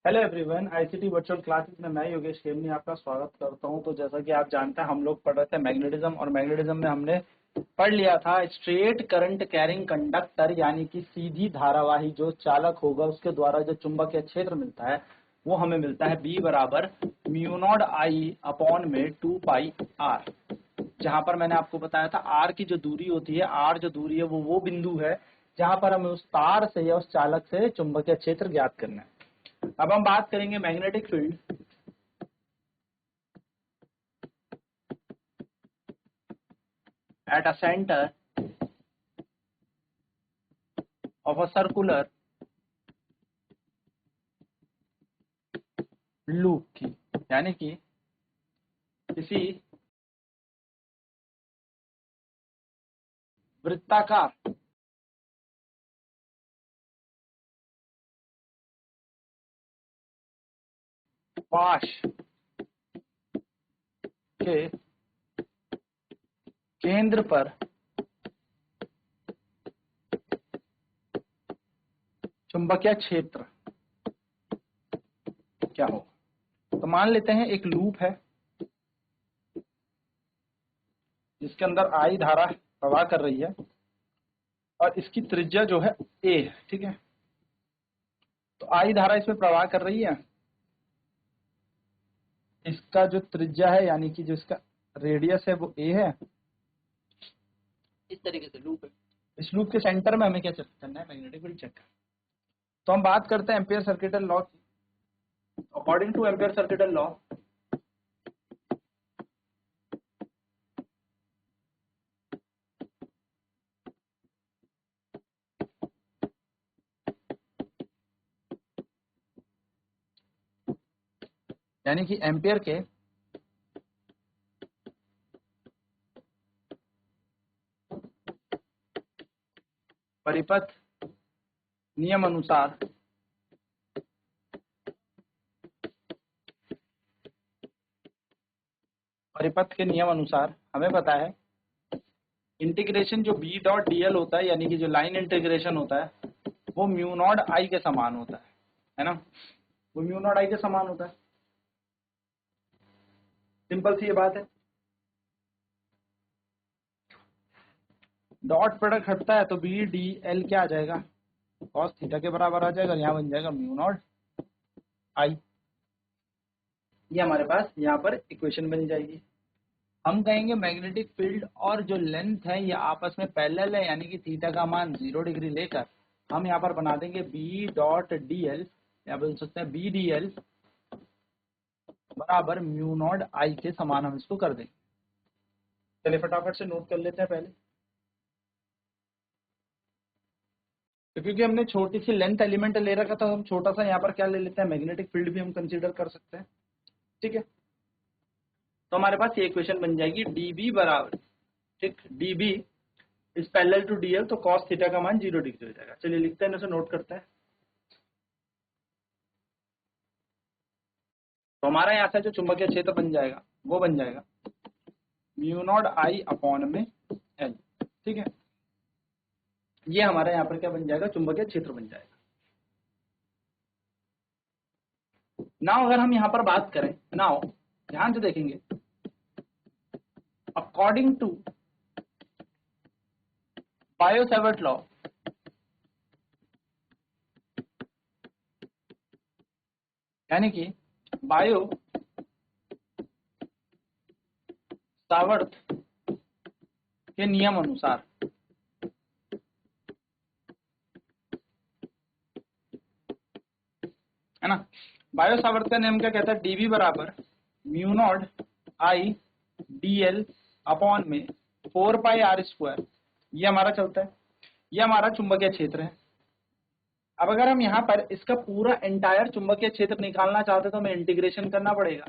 Hello everyone, ICT virtual classes में मैं योगेश खेमनी आपका स्वागत करता हूं। तो जैसा कि आप जानते हैं, हम लोग पढ़ रहे थे मैग्नेटिज्म, और मैग्नेटिज्म में हमने पढ़ लिया था स्ट्रेट करंट कैरिंग कंडक्टर, यानी कि सीधी धारावाही जो चालक होगा उसके द्वारा जो चुंबकीय क्षेत्र मिलता है वो हमें मिलता है B बराबर म्यू नॉट आई अपॉन में 2 पाई आर। जहां पर मैंने आपको बताया था आर की जो दूरी होती है, आर जो दूरी है वो बिंदु है जहां पर हमें उस तार से या उस चालक से चुंबकीय क्षेत्र ज्ञात करना है। अब हम बात करेंगे magnetic field. At a centre of a circular loop की, यानी कि किसी वृत्ताकार पाश के केंद्र पर चुंबकीय क्षेत्र क्या होगा। तो मान लेते हैं एक लूप है जिसके अंदर आई धारा प्रवाह कर रही है और इसकी त्रिज्या जो है ए है, ठीक है। तो आई धारा इसमें प्रवाह कर रही है, इसका जो त्रिज्या है यानी कि जो इसका रेडियस है वो ए है। इस तरीके से लूप है। इस लूप के सेंटर में हमें क्या चेक करना है, मैग्नेटिक फील्ड चेक करना है। तो हम बात करते हैं एम्पियर सर्किटल लॉ की। According two ampere circuital law, यानी कि एम्पियर के परिपथ नियम अनुसार परिपथ के नियम अनुसार हमें पता है इंटीग्रेशन जो बी डॉट डी एल होता है, यानी कि जो लाइन इंटीग्रेशन होता है वो म्यू नॉट आई के समान होता है ना। वो म्यू नॉट आई के समान होता है। सिंपल सी ये बात है। डॉट प्रोडक्ट हटता है तो बी डी एल क्या आ जाएगा, कॉस थीटा के बराबर आ जाएगा। यहाँ बन जाएगा म्यू नॉट आई। ये हमारे पास यहाँ पर इक्वेशन बन जाएगी। हम कहेंगे मैग्नेटिक फील्ड और जो लेंथ है ये आपस में पैरेलल है, यानी कि थीटा का मान 0 डिग्री लेकर हम यहाँ पर बना देंगे बी डॉट डी एल, या बोल सकते हैं बी डी एल बराबर म्यू नॉट आई के समान हम इसको कर देंगे। चलिए फटाफट से नोट कर लेते हैं पहले। तो क्योंकि हमने छोटी सी लेंथ एलिमेंट ले रखा था, हम छोटा सा यहाँ पर क्या ले लेते हैं, मैग्नेटिक फील्ड भी हम कंसीडर कर सकते हैं, ठीक है। तो हमारे पास ये इक्वेशन बन जाएगी dB बराबर, ठीक, dB is parallel to dl, तो cos थीटा का मान 0 डिग्री हो जाएगा। चलिए लिखते हैं, इसे नोट करते हैं। तो हमारा यहाँ से जो चुंबकीय क्षेत्र बन जाएगा वो बन जाएगा म्यू नॉट आई अपॉन में एल, ठीक है। ये हमारे यहाँ पर क्या बन जाएगा, चुंबकीय क्षेत्र बन जाएगा। नाउ अगर हम यहाँ पर बात करें, नाउ ध्यान से देखेंगे, अकॉर्डिंग टू बायो-सावर्ट लॉ, यानी कि बायो-सावर्ट के नियम अनुसार है ना। बायो-सावर्ट का नियम क्या कहता है, dB बराबर mu naught I D L upon में 4 पाई आर स्क्वायर। ये हमारा चलता है, ये हमारा चुंबकीय क्षेत्र है। अब अगर हम यहाँ पर इसका पूरा एंटायर चुंबकीय क्षेत्र निकालना चाहते तो हमें इंटीग्रेशन करना पड़ेगा।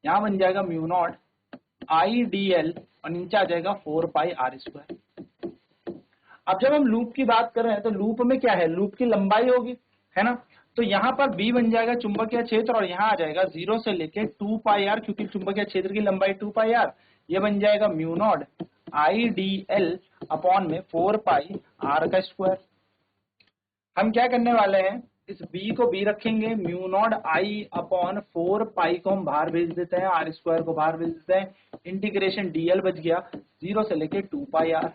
यहाँ बन जाएगा mu naught I D L और नीचे आ जाएगा 4 पाई आर स्क्वायर। अब जब हम लूप की बात कर रहे हैं तो लूप में क्या है, लूप की लंबाई होगी, है ना। तो यहाँ पर B बन जाएगा चुंबकीय क्षेत्र, और यहाँ आ जाएगा 0 से लेके 2 पाई आर, क्योंकि चुंबकीय क्षेत्र की लंबाई 2 पाई आर। ये बन जाएगा mu naught I D L upon में 4 पाई आर का स्क्वायर। हम क्या करने वाले हैं, इस b को b रखेंगे, म्यू नॉट आई अपॉन 4 पाई को हम बाहर भेज देते हैं, आर स्क्वायर को बाहर भेज देते हैं, इंटीग्रेशन dl बच गया 0 से लेके 2 पाई r।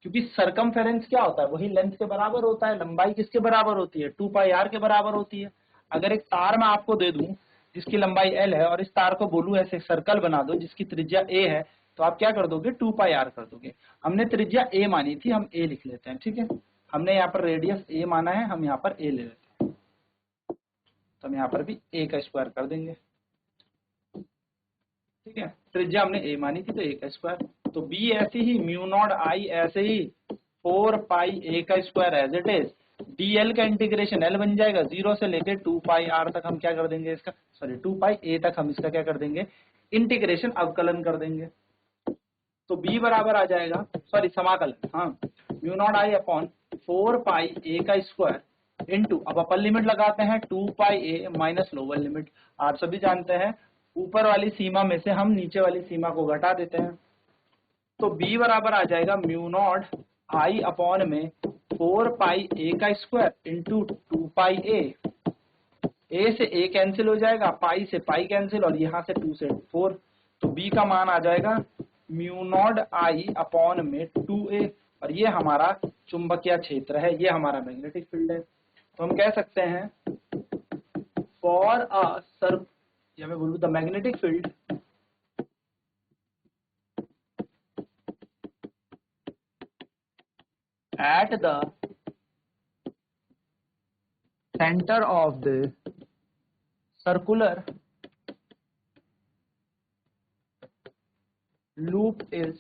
क्योंकि सरकमफेरेंस क्या होता है, वही लेंथ के बराबर होता है, लंबाई किसके बराबर होती है, 2 पाई r के बराबर होती है। अगर एक तार मैं आपको दे दूं जिसकी लंबाई l है और इस तार को बोलूं ऐसे सर्कल बना दो जिसकी त्रिज्या a है, तो आप क्या कर दोगे, 2 पाई r कर दोगे। हमने त्रिज्या a मानी थी, हम a लिख लेते हैं, ठीक है। हमने यहाँ पर रेडियस a माना है, हम यहाँ पर a ले लेते हैं, तो हम यहाँ पर भी a का स्क्वायर कर देंगे, ठीक है। त्रिज्या हमने a मानी थी तो a का स्क्वायर, तो b ऐसे ही, म्यू नॉट आई ऐसे ही 4 पाई a का square as it is, dl का इंटीग्रेशन l बन जाएगा 0 से लेके 2 पाई r तक हम क्या कर देंगे इसका, सॉरी 2 पाई a तक हम इसका क्या कर देंगे, इंटीग्रेशन अवकलन कर देंगे। तो b बराबर आ जाएगा, सॉरी समाकलन, हाँ, mu naught I upon 4 pi a का स्क्वायर इंटू, अब अपर लिमिट लगाते हैं 2 पाई a माइनस लोअर लिमिट, आप सभी जानते हैं ऊपर वाली सीमा में से हम नीचे वाली सीमा को घटा देते हैं। तो b बराबर आ जाएगा म्यू नॉट आई अपॉन में 4 पाई a का स्क्वायर इंटू 2 पाई a से a कैंसिल हो जाएगा, पाई से पाई कैंसिल, और यहाँ से 2 से 4, तो b का मान आ जाएगा म्यू नॉट आई अपॉन में 2a, और ये हमारा चुंबकीय क्षेत्र है, ये हमारा मैग्नेटिक फील्ड है। तो हम कह सकते हैं फॉर अ सर्क, या मैं बोलूँ the magnetic field at the center of the circular loop is,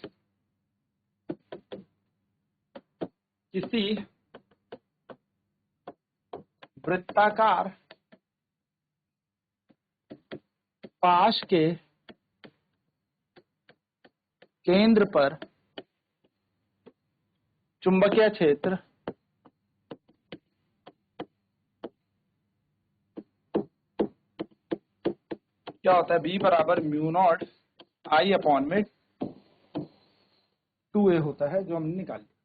किसी वृत्ताकार पाश के केंद्र पर चुंबकीय क्षेत्र क्या होता है, b बराबर म्यू नॉट आई अपॉन में 2a होता है, जो हमने निकाल लिया।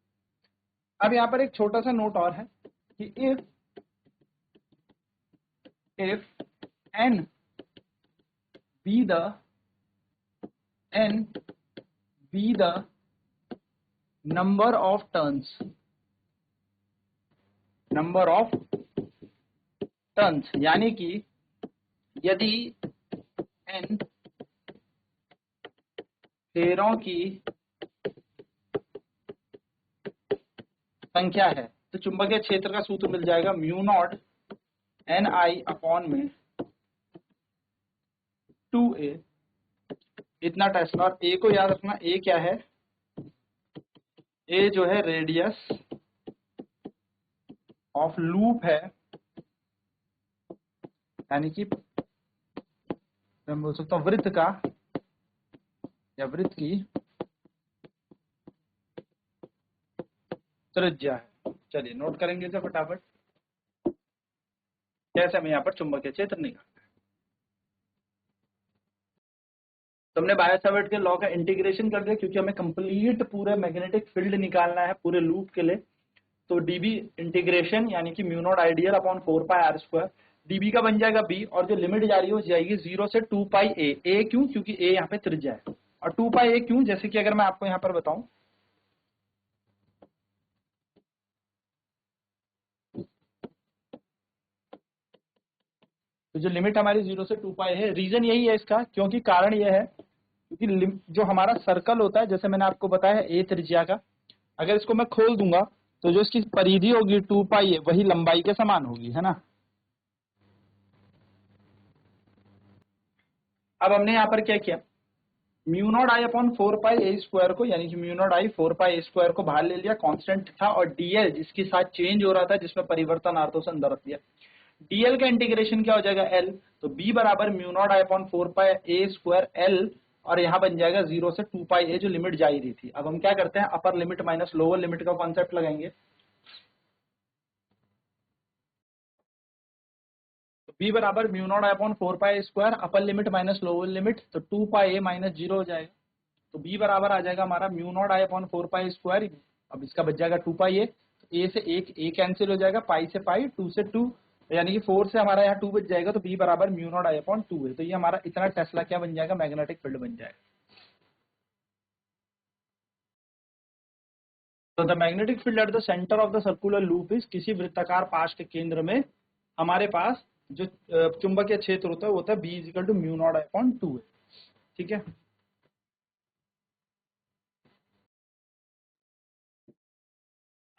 अब यहाँ पर एक छोटा सा नोट और है कि if n be the number of turns, यानी कि यदि n फेरों की संख्या है, तो चुंबकीय क्षेत्र का सूत्र मिल जाएगा mu not an I upon में 2a, इतना टेस्ट। और a को याद रखना, a क्या है, a जो है रेडियस ऑफ लूप है, यानी कि मैं बोल सकता हूं वृत्त का या वृत्त की त्रिज्या है। चलिए नोट करेंगे इसे फटाफट, कैसे हमें यहाँ पर चुंबकीय क्षेत्र निकालना है। तो हमने बायो सावर्ट के लॉ का इंटीग्रेशन कर दिया, क्योंकि हमें कंप्लीट पूरे मैग्नेटिक फील्ड निकालना है पूरे लूप के लिए। तो डीबी इंटीग्रेशन यानी कि mu naught I dl upon 4 pi r square, dB का बन जाएगा बी, और जो लिमिट जा रही है वो जाएगी 0 से 2 पाई ए क्यों, क्योंकि ए यहाँ पे त्रिज्या है, और 2 पाई ए क्यों, जैसे कि अगर मैं आपको यहाँ पर बताऊं, तो जो लिमिट हमारी 0 से 2 पाई है, रीजन यही है इसका, क्योंकि कारण यह है क्योंकि जो हमारा सर्कल होता है, जैसे मैंने आपको बताया है ए त्रिज्या का, अगर इसको मैं खोल दूंगा तो जो इसकी परिधि होगी 2 पाई है वही लंबाई के समान होगी, है ना। अब हमने यहाँ पर क्या किया, mu naught I upon 4 pi A square को, यानी कि म्यू नॉट आई 4 पाई ए स्क्वायर को बाहर ले लिया, कांस्टेंट था, और डीएल जिसके साथ चेंज हो रहा था, जिसमें परिवर्तन आ रहा था, उसे अंदर रख दिया। डीएल का इंटीग्रेशन क्या हो जाएगा, एल, तो बी बराबर mu naught I upon 4 pi A square L, और यहाँ बन जाएगा 0 से 2 पाई ए, जो लिमिट जा ही रही थी। अब हम क्या करते हैं, upper limit minus lower limit का कॉन्सेप्ट लगाएंगे। बी बराबर mu naught I upon 4 pi square, upper limit minus lower limit, तो 2 पाई ए माइनस 0 हो जाएगा। तो बी बराबर आ जाएगा हमारा mu naught I upon 4 pi square, अब इसका बच जाएगा 2 पाई ए, तो ए से ए कैंसिल हो जाएगा, पाई से पाई, 2 से 2, यानी कि 4 से हमारा यहाँ 2 बच जाएगा, तो बी बराबर म्यू नॉट आई अपॉन 2 है। तो ये हमारा इतना टेस्ला क्या बन जाएगा, मैग्नेटिक फील्ड बन जाएगा। तो the magnetic field at the centre of the circular loop is, किसी वृत्ताकार पाश के केंद्र में हमारे पास जो चुंबकीय क्षेत्र होता है वो होता है B is equal to mu naught I upon 2 है। ठीक है,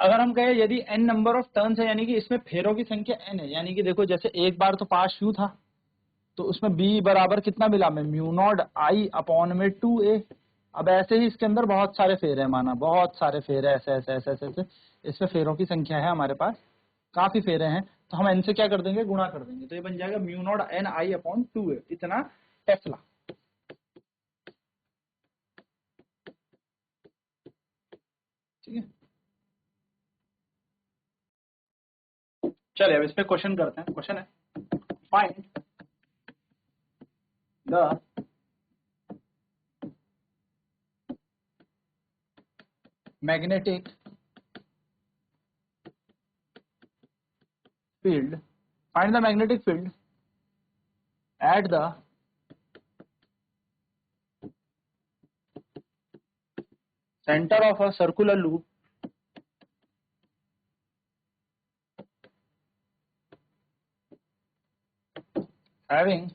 अगर हम कहें यदि n नंबर ऑफ टर्न्स है, यानी कि इसमें फेरों की संख्या n है, यानी कि देखो जैसे एक बार तो पास यू था, तो उसमें b बराबर कितना मिला हमें, म्यू नॉट आई अपॉन में 2a। अब ऐसे ही इसके अंदर बहुत सारे फेर है, माना बहुत सारे फेर है, ऐसे ऐसे ऐसे ऐसे ऐसे, इसमें फेरों की संख्या है हमारे पास, काफी फेरे हैं, तो हम n से क्या कर देंगे, गुणा कर देंगे, तो ये बन जाएगा mu not an I upon 2a, इतना टेस्ला। ठीक है, चलिए अब इस पे क्वेश्चन करते हैं। क्वेश्चन है, find the magnetic field, find the magnetic field at the center of a circular loop having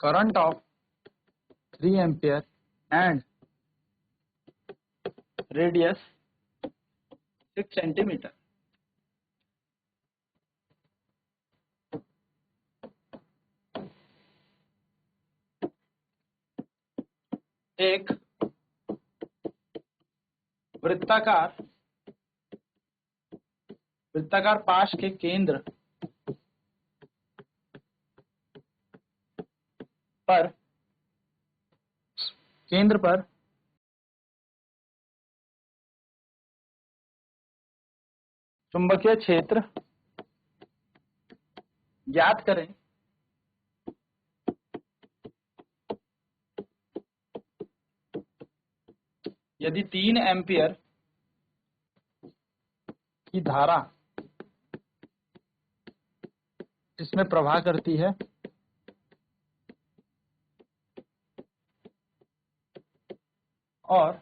current of 3 ampere and radius 6 centimeter। एक वृत्ताकार पाश के केंद्र पर चुंबकीय क्षेत्र ज्ञात करें। यदि 3 एम्पियर की धारा इसमें प्रवाह करती है और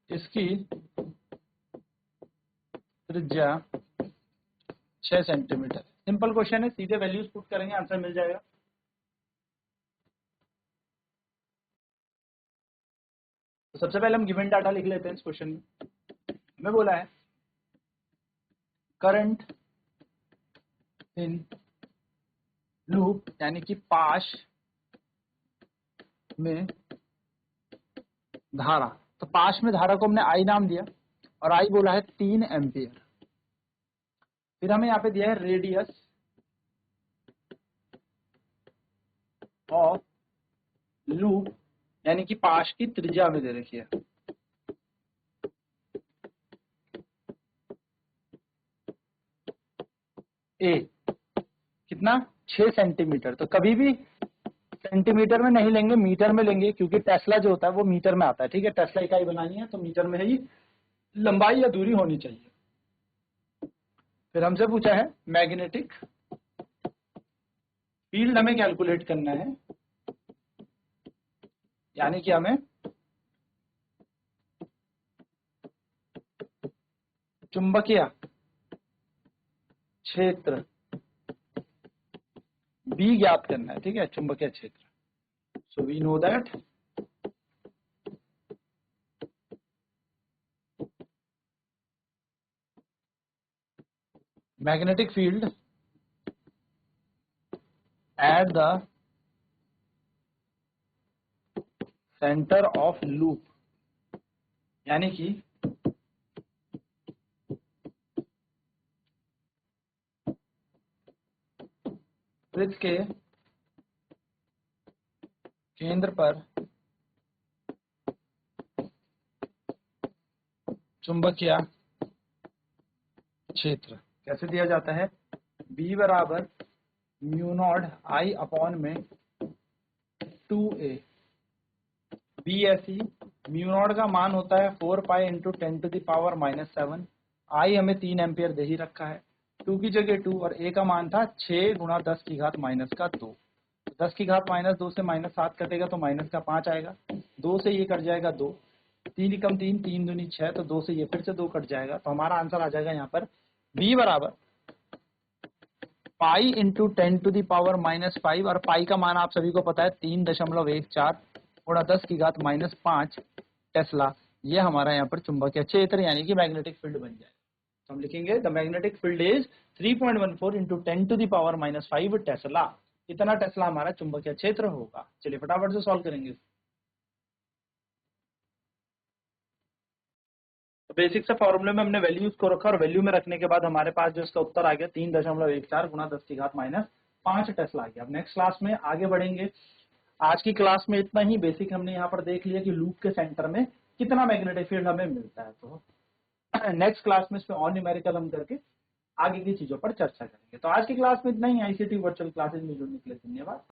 इसकी त्रिज्या 6 सेंटीमीटर। सिंपल क्वेश्चन है, सीधे वैल्यूज पुट करेंगे, आंसर मिल जाएगा। तो सबसे पहले हम गिवन डाटा लिख लेते हैं। इस क्वेश्चन में हमें बोला है करंट इन लूप, यानी कि पाश में धारा, तो पाश में धारा को हमने आई नाम दिया और आई बोला है 3 एम्पियर। फिर हमें यहाँ पे दिया है रेडियस ऑफ लूप, यानी कि पाश की त्रिज्या में दे रखी है ए, कितना 6 सेंटीमीटर। तो कभी भी सेंटीमीटर में नहीं लेंगे, मीटर में लेंगे, क्योंकि टेस्ला जो होता है वो मीटर में आता है। ठीक है, टेस्ला इकाई बनानी है तो मीटर में ही लंबाई या दूरी होनी चाहिए। फिर हमसे पूछा है मैग्नेटिक फील्ड हमें कैलकुलेट करना है, यानी कि हमें चुंबकीय क्षेत्र बी ज्ञात करना है। ठीक है, चुंबकीय क्षेत्र। So we know that magnetic field at the centre of loop, यानी कि वृत्त के केंद्र पर चुंबकीय क्षेत्र कैसे दिया जाता है, B बराबर म्यू नॉट आई अपॉन में 2a। बी ऐसी म्यू नॉट का मान होता है 4 पाई इंटू 10⁻⁻7। आई हमें 3 एम्पियर दे ही रखा है, 2 की जगह 2 और ए का मान था 6 गुणा 10⁻⁻2। 10⁻⁻2 से -7 कटेगा तो माइनस का 5 आएगा, 2 से ये कट जाएगा 2, 3 एकम 3, 3 दूनी 6, तो 2 से ये फिर से 2 कट जाएगा, तो हमारा आंसर आ जाएगा यहाँ पर बी बराबर पाई इंटू 10⁻⁻5 और पाई का मान आप सभी को पता है 3.14 गुणा 10⁻⁻5 टेस्ला। ये हमारा यहाँ पर चुंबकीय क्षेत्र यानी कि मैग्नेटिक फील्ड बन जाएगा। तो हम लिखेंगे the magnetic field is 3.14 into 10⁻⁻5 Tesla. इतना टेस्ला हमारा चुंबकीय क्षेत्र होगा। चलिए फटाफट से सॉल्व करेंगे। तो बेसिक से फॉर्मूले में हमने वैल्यूज को रखा और वैल्यू में रखने के बाद हमारे पास जो इसका उत्तर आ गया 3.14 गुणा 10⁻⁻5 टेस्ला आ गया। अब नेक्स्ट क्लास में आगे बढ़ेंगे। आज की क्लास में इतना ही। बेसिक हमने यहाँ पर देख लिया कि लूप के सेंटर में कितना मैग्नेटिक फील्ड हमें मिलता है। तो नेक्स्ट क्लास में इसमें और न्यूमेरिकल हम करके आगे की चीजों पर चर्चा करेंगे। तो आज की क्लास में इतना ही। आईसीटी वर्चुअल क्लासेज में जुड़ने के लिए धन्यवाद।